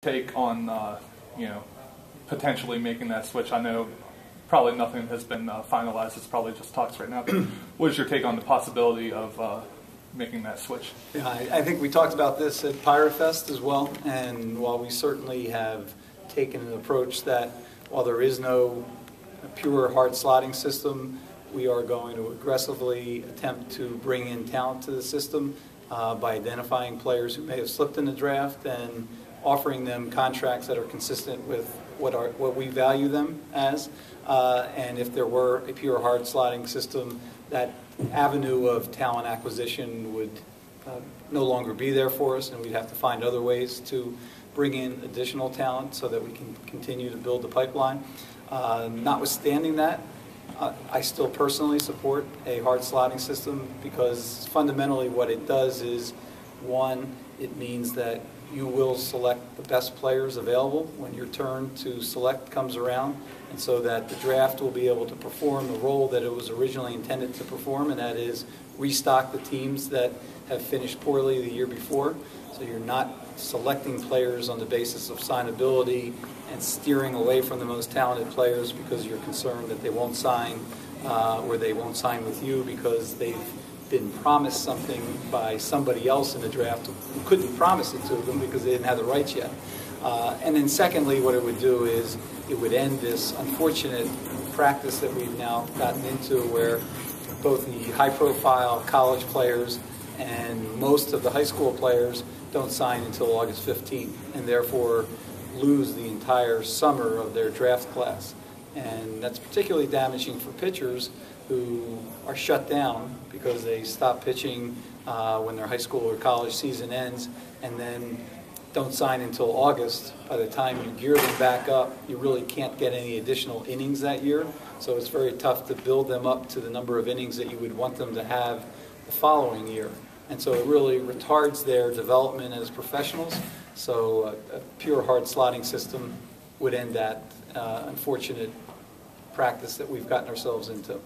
take on potentially making that switch? I know probably nothing has been finalized. It's probably just talks right now. But what is your take on the possibility of making that switch? Yeah, I think we talked about this at Pirate Fest as well. And while we certainly have taken an approach that while there is no pure hard slotting system, we are going to aggressively attempt to bring in talent to the system by identifying players who may have slipped in the draft and offering them contracts that are consistent with what we value them as. And if there were a pure hard slotting system, that avenue of talent acquisition would no longer be there for us, and we'd have to find other ways to bring in additional talent so that we can continue to build the pipeline. Notwithstanding that, I still personally support a hard slotting system because fundamentally what it does is, one, it means that you will select the best players available when your turn to select comes around, and so that the draft will be able to perform the role that it was originally intended to perform, and that is restock the teams that have finished poorly the year before. So you're not selecting players on the basis of signability and steering away from the most talented players because you're concerned that they won't sign or they won't sign with you because they've been promised something by somebody else in the draft who couldn't promise it to them because they didn't have the rights yet. And then secondly, what it would do is it would end this unfortunate practice that we've now gotten into where both the high-profile college players and most of the high school players don't sign until August 15th and therefore lose the entire summer of their draft class. And that's particularly damaging for pitchers who are shut down because they stop pitching when their high school or college season ends and then don't sign until August. By the time you gear them back up, you really can't get any additional innings that year. So it's very tough to build them up to the number of innings that you would want them to have the following year. And so it really retards their development as professionals. So a pure hard slotting system would end that unfortunate practice that we've gotten ourselves into.